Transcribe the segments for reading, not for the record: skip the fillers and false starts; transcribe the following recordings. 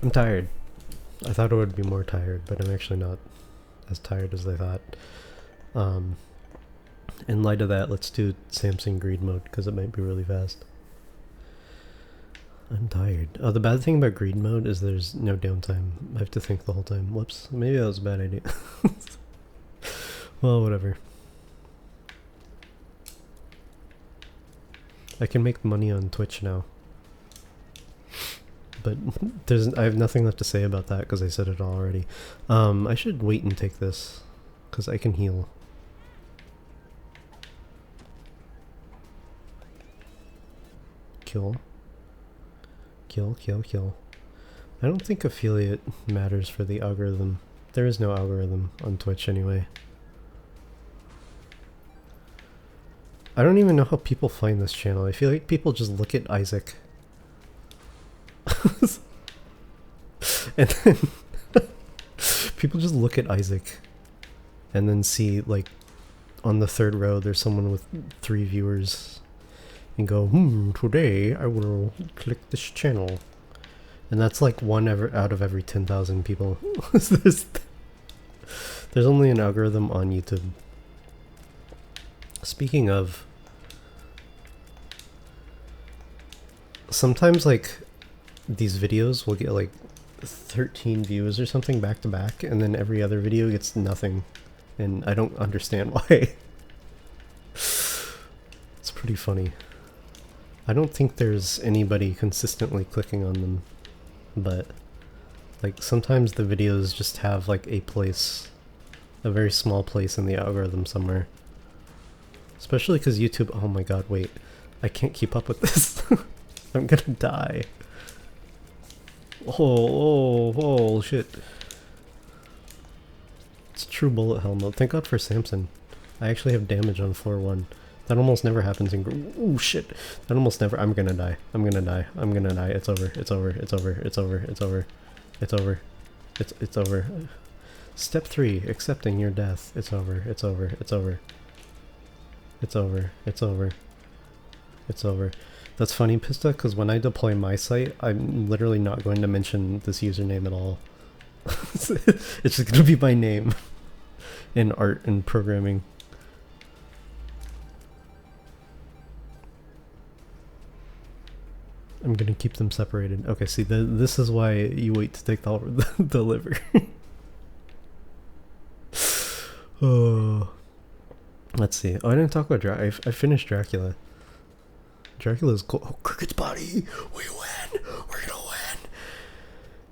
I'm tired. I thought I would be more tired, but I'm actually not as tired as I thought. Um, in light of that, let's do Samsung greed mode because it might be really fast. I'm tired. Oh, the bad thing about greed mode is there's no downtime. I have to think the whole time. Whoops, maybe that was a bad idea. Well, whatever. I can make money on Twitch now. But I have nothing left to say about that because I said it already. I should wait and take this because I can heal. Kill. Kill, kill, kill. I don't think affiliate matters for the algorithm. There is no algorithm on Twitch anyway. I don't even know how people find this channel. I feel like people just look at Isaac. And then people just look at Isaac and then see, like, on the third row there's someone with 3 viewers and go, today I will click this channel. And that's like one out of every 10,000 people. There's only an algorithm on YouTube. Speaking of, sometimes like these videos will get like 13 views or something back to back, and then every other video gets nothing, and I don't understand why. It's pretty funny. I don't think there's anybody consistently clicking on them, but like sometimes the videos just have like a place, a very small place in the algorithm somewhere. Especially because YouTube, oh my god, wait, I can't keep up with this. I'm gonna die. Oh, shit. It's true bullet hell mode. Thank god for Samson. I actually have damage on floor 1. That almost never happens in oh shit. That almost never, I'm gonna die. I'm gonna die. I'm gonna die. It's over. It's over. It's over. It's over. It's over. It's over. It's over. Step 3, accepting your death. It's over. It's over. It's over. It's over. It's over. It's over. That's funny, Pista, because when I deploy my site, I'm literally not going to mention this username at all. It's just going to be my name in art and programming. I'm going to keep them separated. Okay, see, this is why you wait to take the liver. Oh. Let's see. Oh, I didn't talk about Dracula. I finished Dracula. Dracula's cool. Oh, Cricket's body! We win! We're gonna win!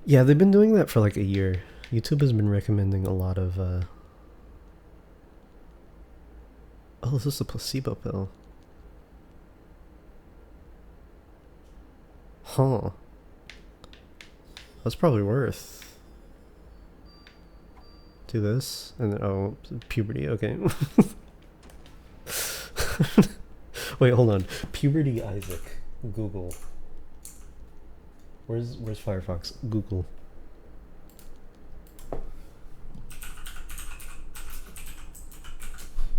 Yeah, they've been doing that for like a year. YouTube has been recommending a lot of, Oh, this is a placebo pill. Huh. That's probably worth. Do this, and then, oh, puberty, okay. Wait, hold on. Puberty Isaac. Google. Where's Firefox? Google.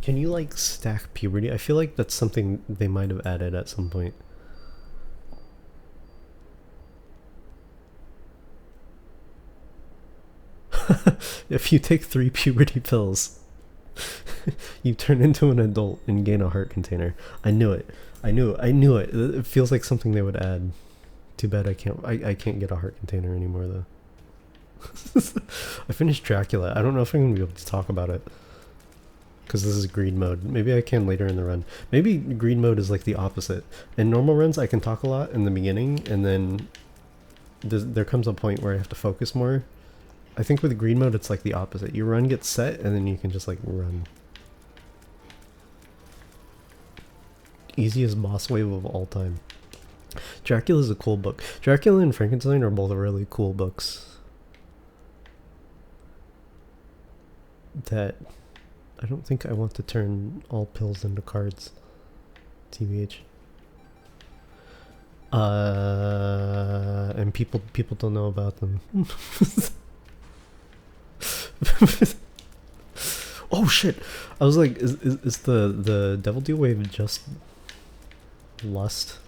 Can you like stack puberty? I feel like that's something they might have added at some point. If you take 3 puberty pills, you turn into an adult and gain a heart container. I knew it. I knew it. It feels like something they would add. Too bad I can't get a heart container anymore though. I finished Dracula. I don't know if I'm gonna be able to talk about it because this is greed mode. Maybe I can later in the run. Maybe greed mode is like the opposite. In normal runs I can talk a lot in the beginning, and then there comes a point where I have to focus more. I think with greed mode it's like the opposite. Your run gets set and then you can just like run. Easiest boss wave of all time. Dracula is a cool book. Dracula and Frankenstein are both really cool books that I don't think I want to turn all pills into cards. TBH. And people don't know about them. Oh shit! I was like, is the Devil Deal wave just lust?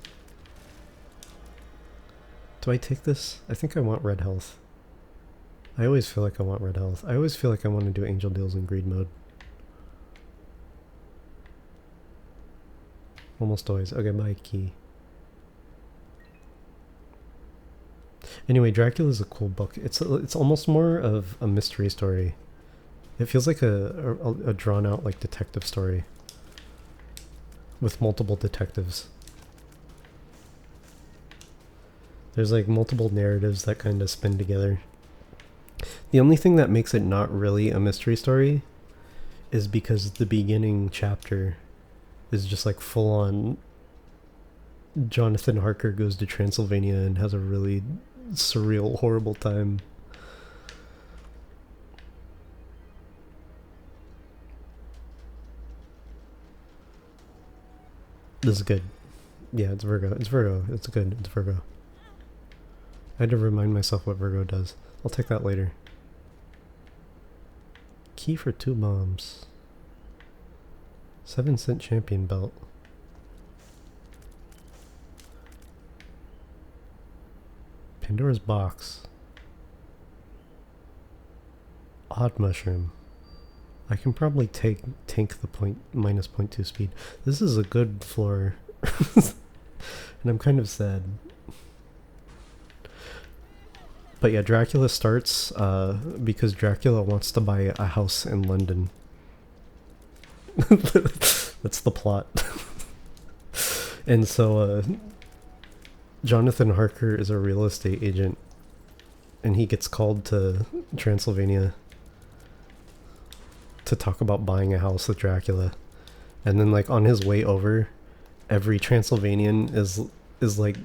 Do I take this? I think I want red health. I always feel like I want red health. I always feel like I want to do angel deals in greed mode. Almost always. Okay, my key. Anyway, Dracula is a cool book. It's almost more of a mystery story. It feels like a drawn out like detective story with multiple detectives. There's like multiple narratives that kind of spin together. The only thing that makes it not really a mystery story is because the beginning chapter is just like full on Jonathan Harker goes to Transylvania and has a really surreal, horrible time. This is good. Yeah, it's Virgo. It's Virgo. It's good. It's Virgo. I had to remind myself what Virgo does. I'll take that later. Key for 2 bombs. 7-cent champion belt. Pandora's box. Odd mushroom. I can probably tank the minus 0.2 speed. This is a good floor. And I'm kind of sad. But yeah, Dracula starts because Dracula wants to buy a house in London. That's the plot. And so Jonathan Harker is a real estate agent, and he gets called to Transylvania to talk about buying a house with Dracula. And then like on his way over, every Transylvanian is like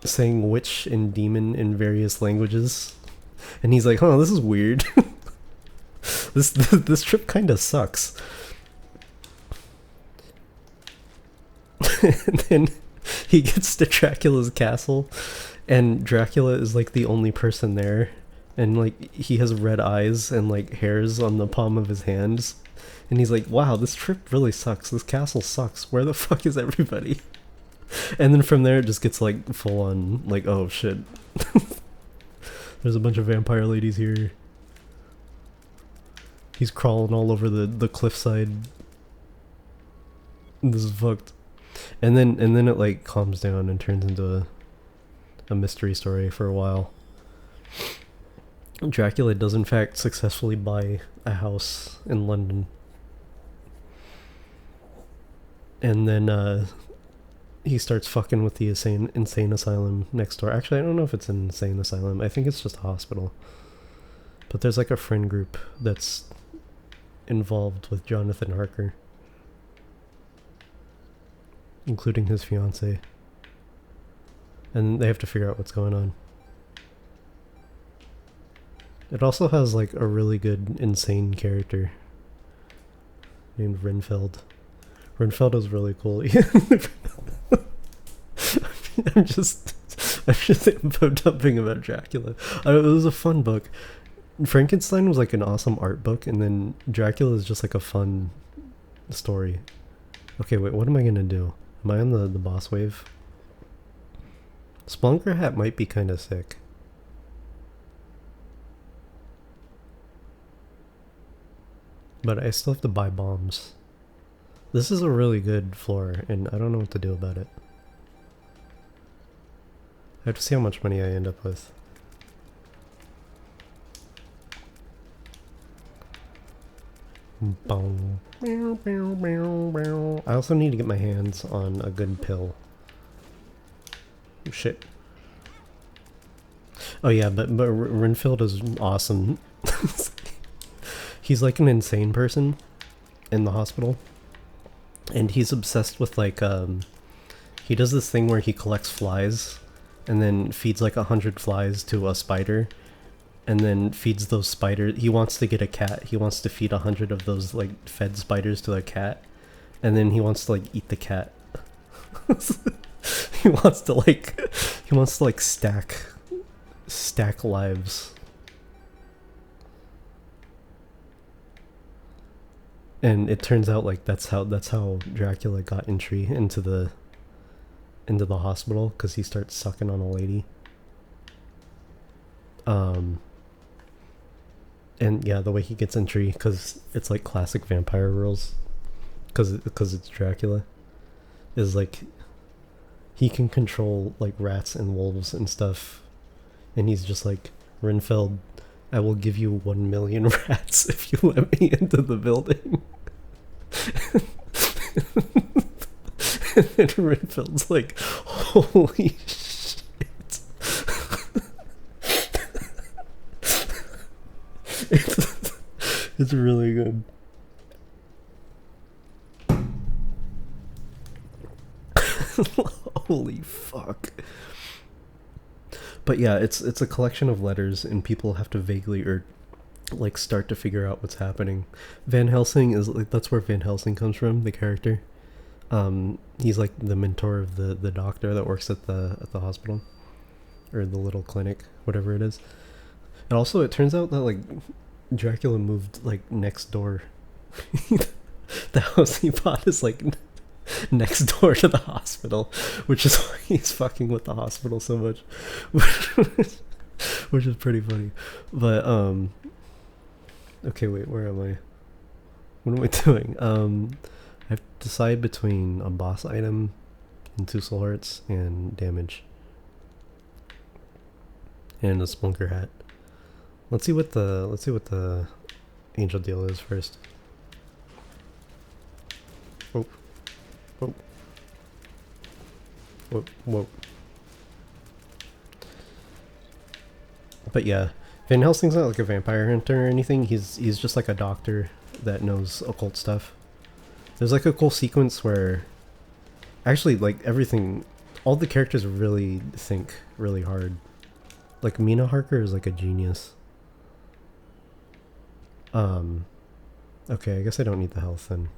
saying witch and demon in various languages, and he's like, "Huh, this is weird." This trip kind of sucks. And then he gets to Dracula's castle, and Dracula is like the only person there, and like he has red eyes and like hairs on the palm of his hands, and he's like, "Wow, this trip really sucks. This castle sucks. Where the fuck is everybody?" And then from there it just gets like full on like, oh shit. There's a bunch of vampire ladies here. He's crawling all over the cliffside. This is fucked. And then it like calms down and turns into a mystery story for a while. Dracula does in fact successfully buy a house in London. And then he starts fucking with the insane asylum next door. Actually, I don't know if it's an insane asylum. I think it's just a hospital. But there's like a friend group that's involved with Jonathan Harker, including his fiance. And they have to figure out what's going on. It also has like a really good insane character named Renfeld. Renfeld is really cool. I'm just info dumping about Dracula. It was a fun book. Frankenstein was like an awesome art book, and then Dracula is just like a fun story. Okay, wait, what am I gonna do? Am I on the boss wave? Spelunker hat might be kind of sick. But I still have to buy bombs. This is a really good floor, and I don't know what to do about it. I have to see how much money I end up with. Boom. I also need to get my hands on a good pill. Oh, shit. Oh yeah, but Renfield is awesome. He's like an insane person in the hospital, and he's obsessed with like he does this thing where he collects flies and then feeds like 100 flies to a spider, and then feeds those spiders. He wants to get a cat. He wants to feed 100 of those like fed spiders to a cat, and then he wants to like eat the cat. he wants to like stack lives. And it turns out like that's how Dracula got entry into the into the hospital because he starts sucking on a lady. And yeah, the way he gets entry, because it's like classic vampire rules, because it's Dracula, is like he can control like rats and wolves and stuff, and he's just like, Renfeld, I will give you 1 million rats if you let me into the building. And then Renfeld's like, holy shit. It's really good. Holy fuck. But yeah, it's a collection of letters, and people have to vaguely or like start to figure out what's happening. Van Helsing is like, that's where Van Helsing comes from, the character. He's like the mentor of the doctor that works at the hospital or the little clinic, whatever it is. And also, it turns out that like Dracula moved like next door. The house he bought is like next door to the hospital, which is why he's fucking with the hospital so much, which is pretty funny. But okay, wait, where am I? What am I doing? I have to decide between a boss item and 2 soul hearts and damage and a Splunker hat. Let's see what the angel deal is first. Oh. Oh. Whoa, whoa. But yeah, Van Helsing's not like a vampire hunter or anything. He's just like a doctor that knows occult stuff. There's like a cool sequence where actually like everything, all the characters really think really hard. Like Mina Harker is like a genius. Okay, I guess I don't need the health then.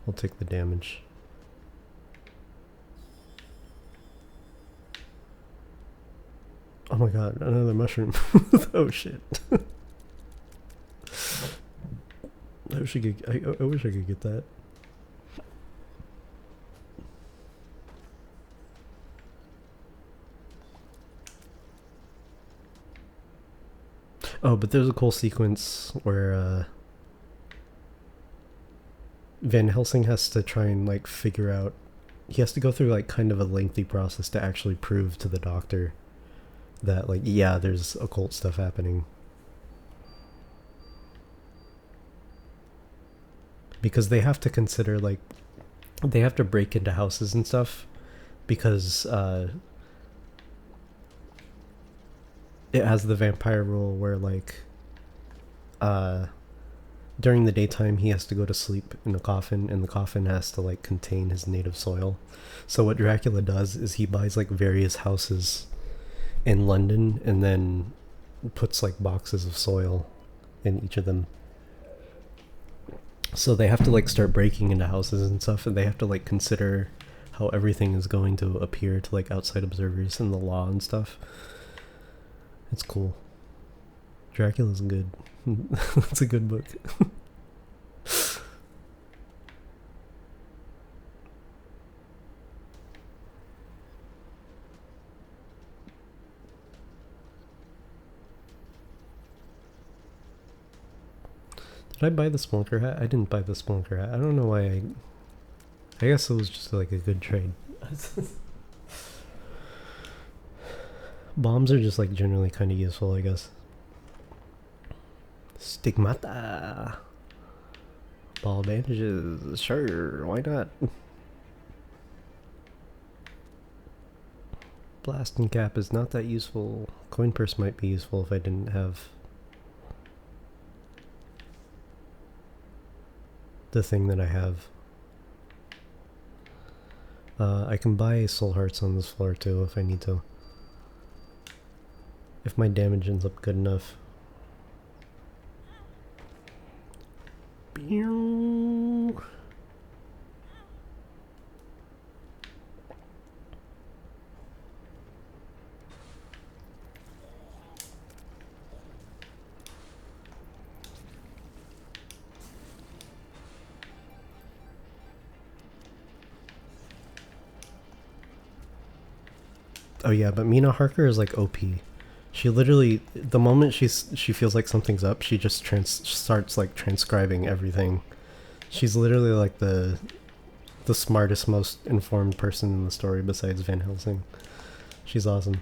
I'll take the damage. Oh my god, another mushroom. Oh shit. I wish I could get that. Oh, but there's a cool sequence where Van Helsing has to try and like figure out, he has to go through like kind of a lengthy process to actually prove to the doctor that like, yeah, there's occult stuff happening. Because they have to consider like, they have to break into houses and stuff because it has the vampire rule where like during the daytime he has to go to sleep in a coffin, and the coffin has to like contain his native soil. So what Dracula does is he buys like various houses in London and then puts like boxes of soil in each of them. So they have to like start breaking into houses and stuff, and they have to like consider how everything is going to appear to like outside observers and the law and stuff. It's cool. Dracula's good. It's a good book. Did I buy the Splunker hat? I didn't buy the Splunker hat. I don't know why I guess it was just like a good trade. Bombs are just like generally kind of useful, I guess. Stigmata. Ball bandages. Sure, why not? Blasting cap is not that useful. Coin purse might be useful if I didn't have the thing that I have. I can buy soul hearts on this floor too if I need to. If my damage ends up good enough. Pew. Oh yeah, but Mina Harker is like OP. She literally, the moment she feels like something's up, she just starts like transcribing everything. She's literally like the smartest, most informed person in the story besides Van Helsing. She's awesome.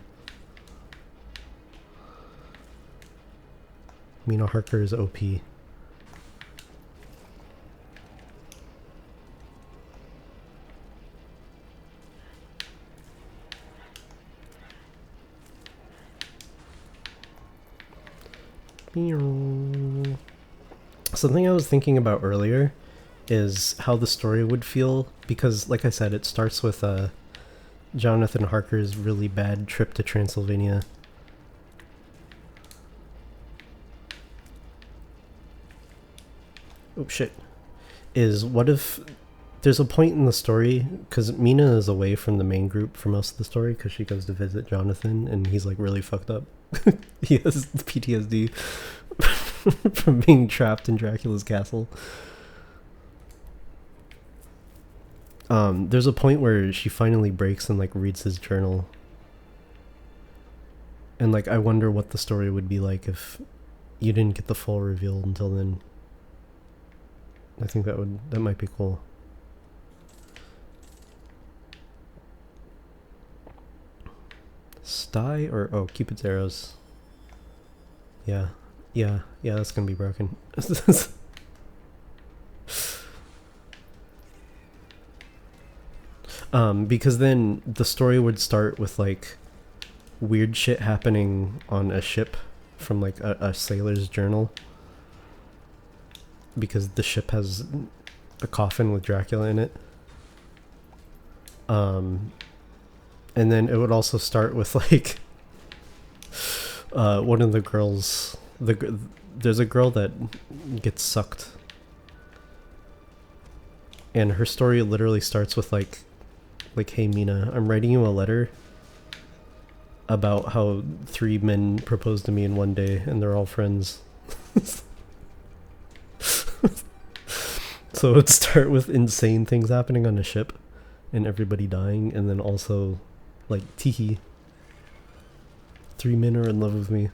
Mina Harker is OP. Something I was thinking about earlier is how the story would feel, because like I said, it starts with Jonathan Harker's really bad trip to Transylvania. Oh shit. Is what if there's a point in the story, because Mina is away from the main group for most of the story because she goes to visit Jonathan and he's like really fucked up. He has PTSD from being trapped in Dracula's castle. There's a point where she finally breaks and like reads his journal. And like I wonder what the story would be like if you didn't get the full reveal until then. I think that might be cool. Sty or oh, Cupid's arrows. Yeah, that's gonna be broken. Because then the story would start with like weird shit happening on a ship from like a sailor's journal. Because the ship has a coffin with Dracula in it. And then it would also start with like one of the girls. There's a girl that gets sucked, and her story literally starts with like, hey Mina, I'm writing you a letter about how 3 men proposed to me in one day, and they're all friends. So it'd start with insane things happening on a ship and everybody dying, and then also like teehee, 3 men are in love with me.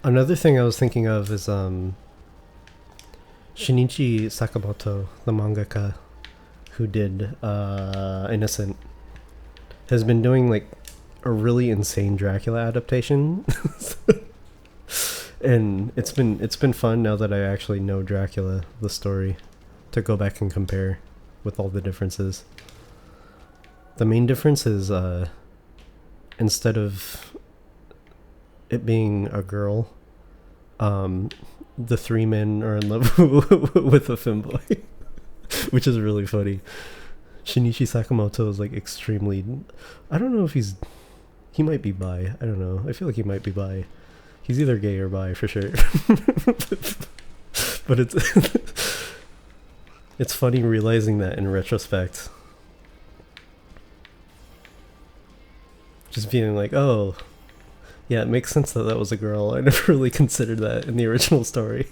Another thing I was thinking of is Shinichi Sakamoto, the mangaka who did Innocent, has been doing like a really insane Dracula adaptation. And it's been fun now that I actually know Dracula, the story, to go back and compare with all the differences. The main difference is instead of it being a girl, the 3 men are in love with a femboy, which is really funny. Shinichi Sakamoto is like extremely, I don't know if he might be bi. I don't know. I feel like he might be bi. He's either gay or bi for sure. But it's funny realizing that in retrospect. Just being like, oh, yeah, it makes sense that that was a girl. I never really considered that in the original story.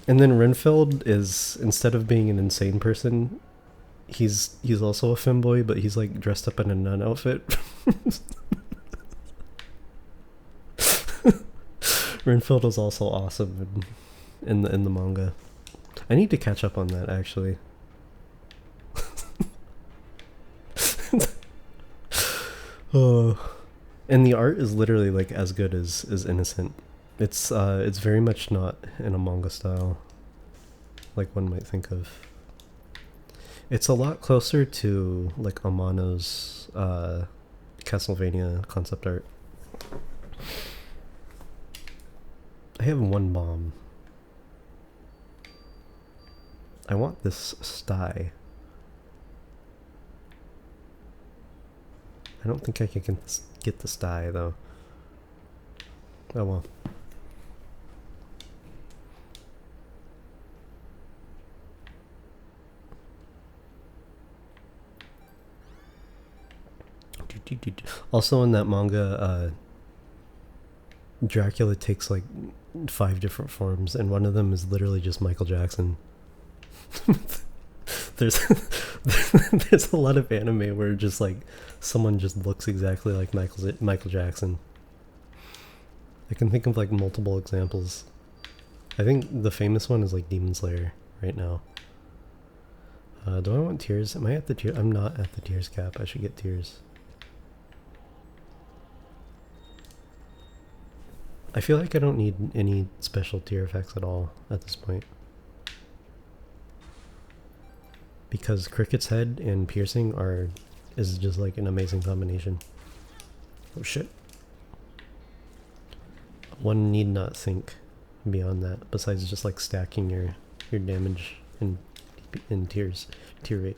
And then Renfield is, instead of being an insane person, he's also a femboy, but he's like dressed up in a nun outfit. Renfield is also awesome in the manga. I need to catch up on that actually. Oh, and the art is literally like as good as Innocent. It's very much not in a manga style, like one might think of. It's a lot closer to like Amano's Castlevania concept art. I have 1 bomb. I want this sty. I don't think I can get the sty though. Oh well. Also in that manga, Dracula takes like 5 different forms, and one of them is literally just Michael Jackson. there's there's a lot of anime where just like someone just looks exactly like Michael Jackson. I can think of like multiple examples. I think the famous one is like Demon Slayer right now. Do I want tears? Am I at the tier? I'm not at the tears cap. I should get tears. I feel like I don't need any special tear effects at all at this point. Because Cricket's Head and Piercing is just like an amazing combination. Oh shit. One need not think beyond that, besides just like stacking your damage in tier rate.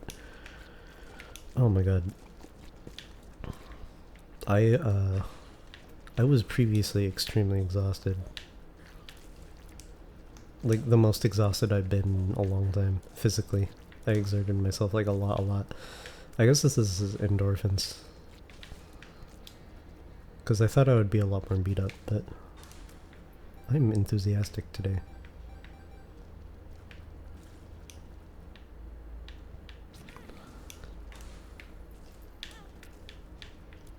Oh my god. I was previously extremely exhausted. Like the most exhausted I've been in a long time, physically. I exerted myself like a lot. I guess this is endorphins. Because I thought I would be a lot more beat up, but I'm enthusiastic today.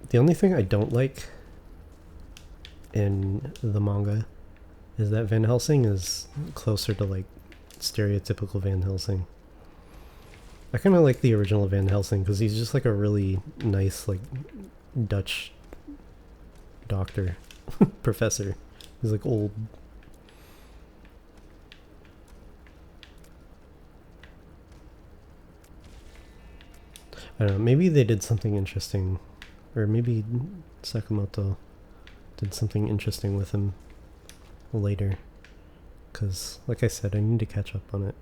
The only thing I don't like in the manga is that Van Helsing is closer to like stereotypical Van Helsing. I kind of like the original Van Helsing because he's just like a really nice like Dutch doctor, professor. He's like old. I don't know, maybe they did something interesting, or maybe Sakamoto did something interesting with him later, because like I said, I need to catch up on it.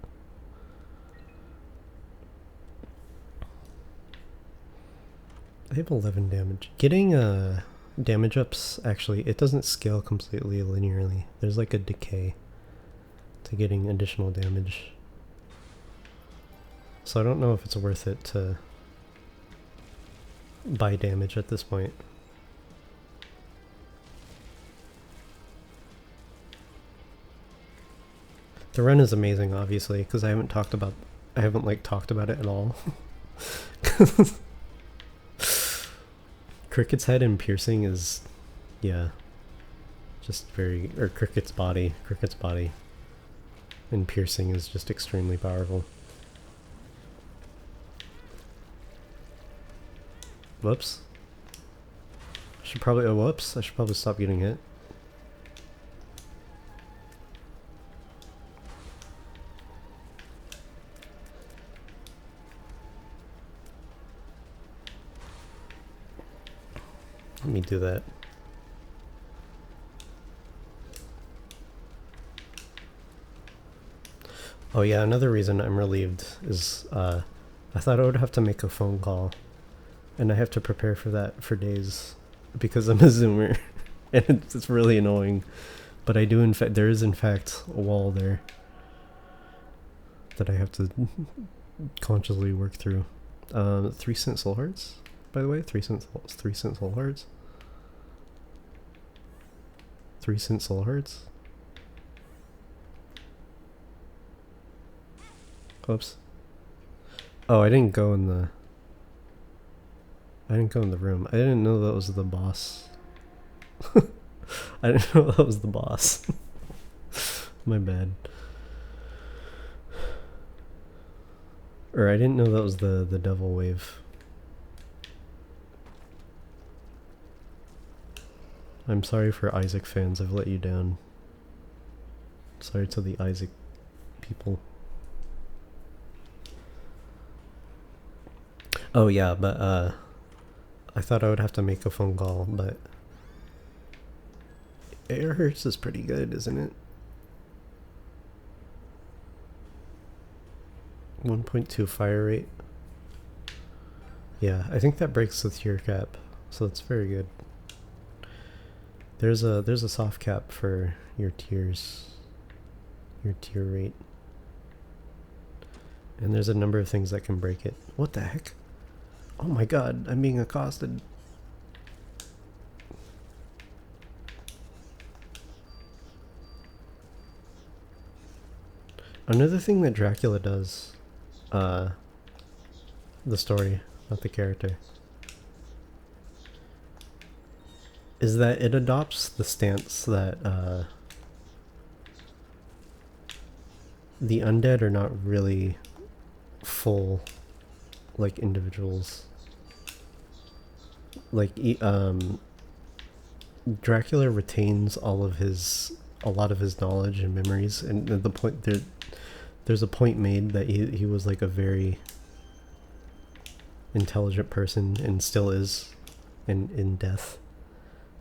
I have 11 damage. Getting damage ups, actually, it doesn't scale completely linearly. There's like a decay to getting additional damage. So I don't know if it's worth it to buy damage at this point. The run is amazing, obviously, because I haven't talked about it at all. Cricket's Head and Piercing is, yeah, just very, or Cricket's body and Piercing is just extremely powerful. Whoops. I should probably stop getting hit. Let me do that. Oh yeah, another reason I'm relieved is I thought I would have to make a phone call, and I have to prepare for that for days because I'm a Zoomer, and it's really annoying. But I do, in fact, there is in fact a wall there that I have to consciously work through. 3 cent soul hearts, by the way. 3 cent soul hearts. 3 cent soul hearts. Oops. Oh, I didn't go in the room. I didn't know that was the boss. I didn't know that was the boss. My bad. Or I didn't know that was the devil wave. I'm sorry for Isaac fans, I've let you down. Sorry to the Isaac people. Oh yeah, but I thought I would have to make a phone call, but Air Hurts is pretty good, isn't it? 1.2 fire rate. Yeah, I think that breaks the tier cap, so that's very good. There's a soft cap for your tiers, your tier rate. And there's a number of things that can break it. What the heck? Oh my god, I'm being accosted. Another thing that Dracula does, the story, not the character, is that it adopts the stance that the undead are not really full, like, individuals. Like, Dracula retains a lot of his knowledge and memories, and the point there's a point made that he was like a very intelligent person and still is in death.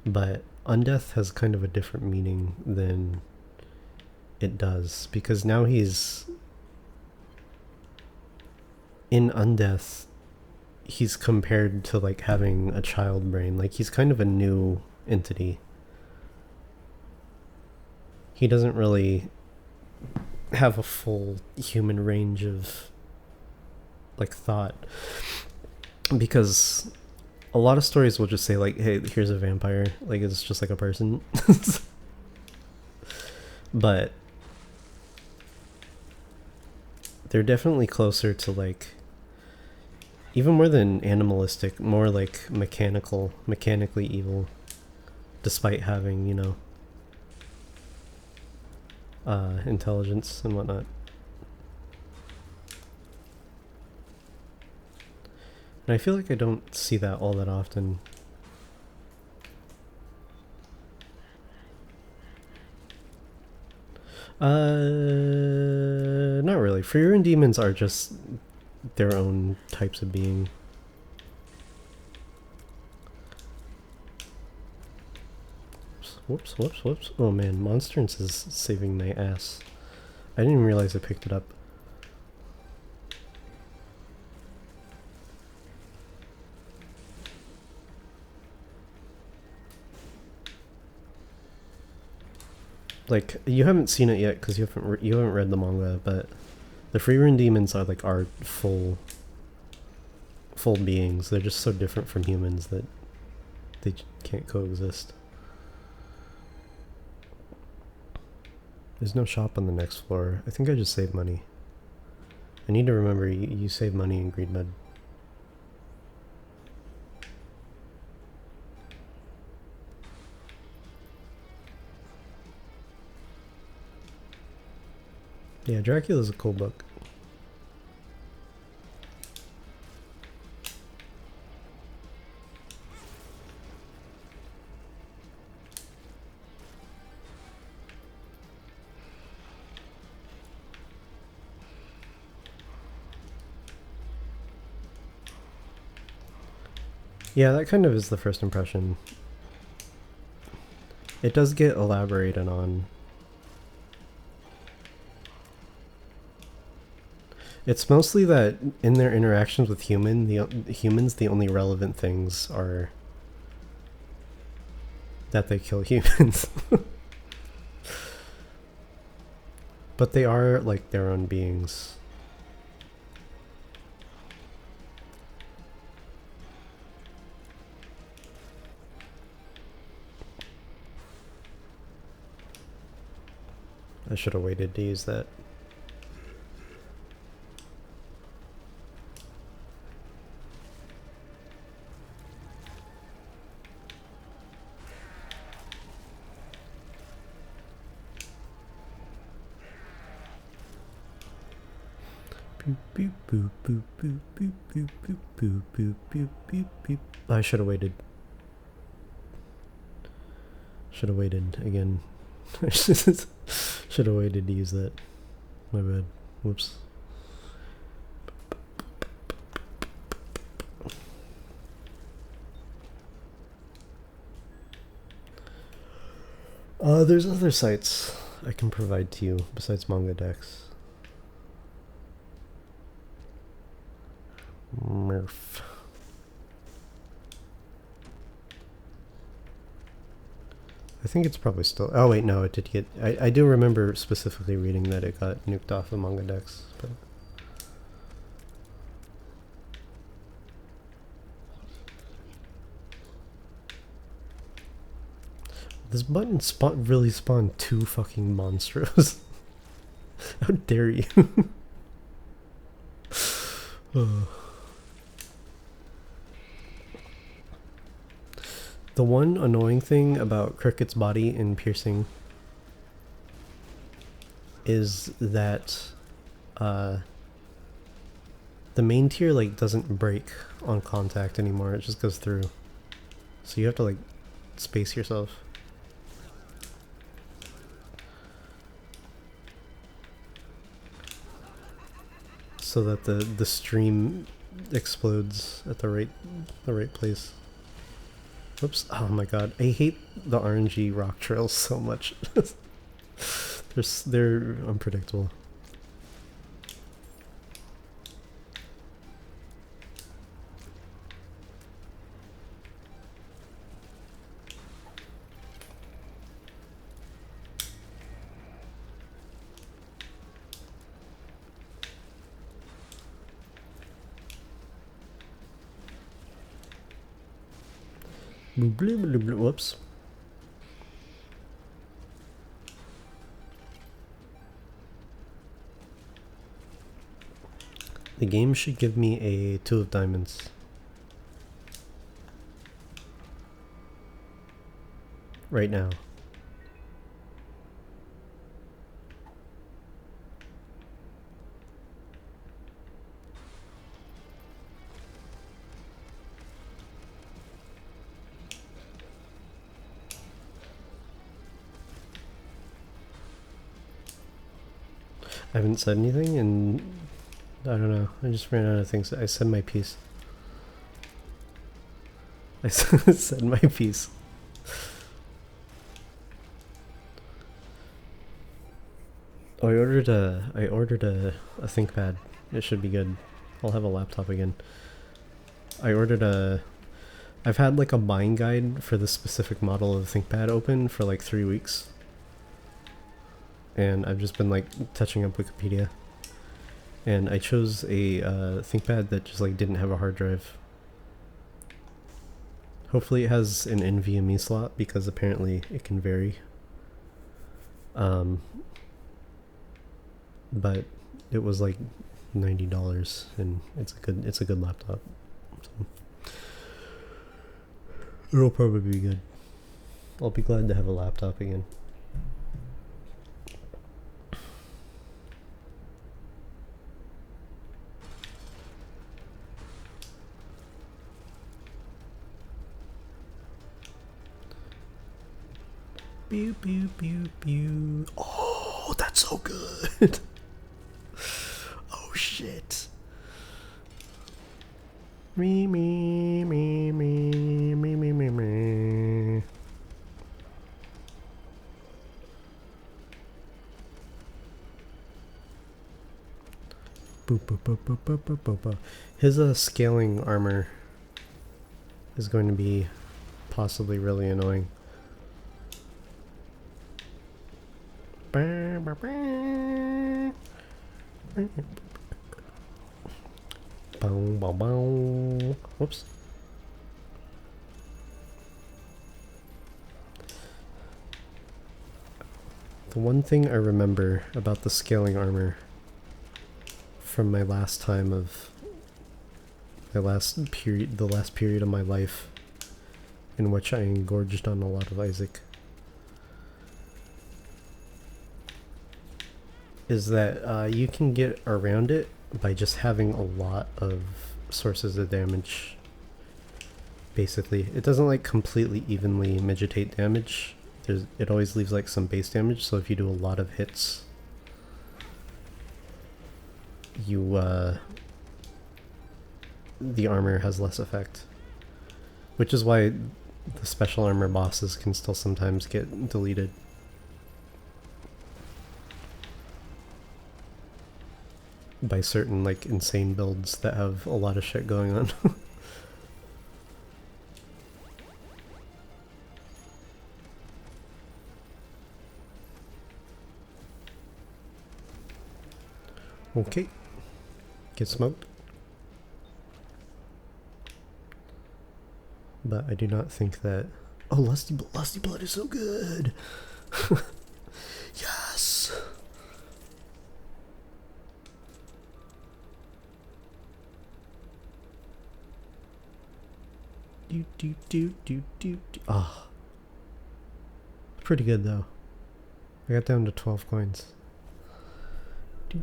But undeath has kind of a different meaning than it does, because now he's in undeath. He's compared to like having a child brain. Like, he's kind of a new entity. He doesn't really have a full human range of like thought, because a lot of stories will just say like, hey, here's a vampire, like it's just like a person. But they're definitely closer to like, even more than animalistic, more like mechanically evil, despite having, you know, intelligence and whatnot. And I feel like I don't see that all that often. Not really. Freer and demons are just their own types of being. Whoops, whoops, whoops. Oh man, Monsterance is saving my ass. I didn't even realize I picked it up. Like, you haven't seen it yet because you haven't read the manga, but the Freerun demons are like our full beings. They're just so different from humans that they can't coexist. There's no shop on the next floor. I think I just saved money. I need to remember you save money in Greed Mud. Yeah, Dracula's a cool book. Yeah, that kind of is the first impression. It does get elaborated on. It's mostly that in their interactions with humans, the only relevant things are that they kill humans. But they are like their own beings. I should have waited to use that. I should have waited. Should have waited again. Should have waited to use that. My bad. Whoops. There's other sites I can provide to you besides Manga Dex. Murph. I think it's probably still... Oh wait, no, it did get... I do remember specifically reading that it got nuked off of Manga Dex, but... This button really spawned two fucking monstros. How dare you? Oh. The one annoying thing about Cricket's body in piercing is that the main tier like doesn't break on contact anymore, it just goes through. So you have to like space yourself. So that the stream explodes at the right place. Oops. Oh my god. I hate the RNG rock trails so much. They're unpredictable. Whoops. The game should give me a 2 of diamonds. Right now. I haven't said anything and I don't know. I just ran out of things. I said my piece. I said my piece. Oh, I ordered a ThinkPad. It should be good. I'll have a laptop again. I've had like a buying guide for this specific model of ThinkPad open for like 3 weeks. And I've just been like touching up Wikipedia. And I chose a ThinkPad that just like didn't have a hard drive. Hopefully it has an NVMe slot because apparently it can vary. But it was like $90 and it's a good laptop. So it'll probably be good. I'll be glad to have a laptop again. Pew pew pew pew. Oh, that's so good. Oh shit. Me me me me me me me me. Boop boop boop boop boop boop boop boop. His scaling armor is going to be possibly really annoying. Whoops. The one thing I remember about the scaling armor from my last time of the last period of my life in which I engorged on a lot of Isaac is that you can get around it by just having a lot of sources of damage. Basically, it doesn't like completely evenly migitate damage. It always leaves like some base damage, so if you do a lot of hits, the armor has less effect. Which is why the special armor bosses can still sometimes get deleted. By certain like insane builds that have a lot of shit going on. Okay, get smoked. But I do not think that. Oh, Lusty Blood is so good. Yes. Ah, pretty good though. I got down to 12 coins. I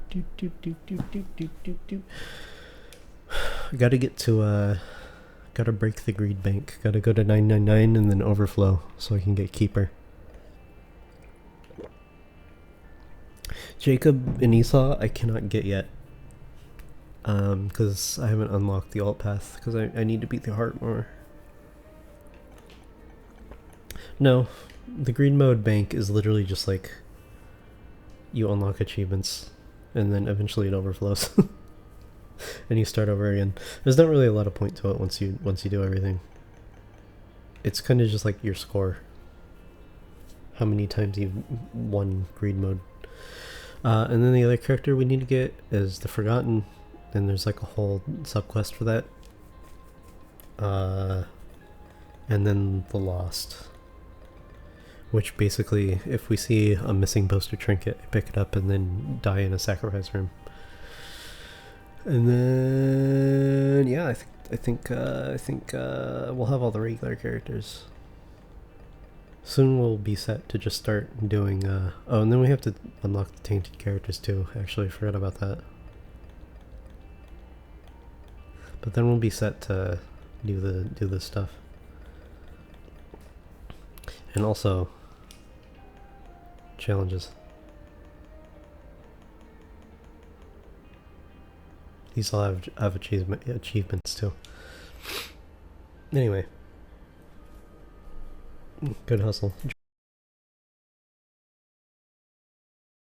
gotta get to gotta break the greed bank. Gotta go to 999 and then overflow so I can get keeper. Jacob and Esau I cannot get yet. Because I haven't unlocked the alt path because I need to beat the heart more. No, the greed mode bank is literally just like you unlock achievements and then eventually it overflows. And you start over again. There's not really a lot of point to it once you do everything. It's kind of just like your score. How many times you've won greed mode. And then the other character we need to get is the Forgotten, and there's like a whole subquest for that. And then the Lost, which basically, if we see a missing poster trinket, I pick it up and then die in a sacrifice room. And then yeah, I think we'll have all the regular characters. Soon we'll be set to just start doing oh, and then we have to unlock the tainted characters too. Actually, I forgot about that. But then we'll be set to do this stuff. And also challenges. These all have achievements too. Anyway. Good hustle.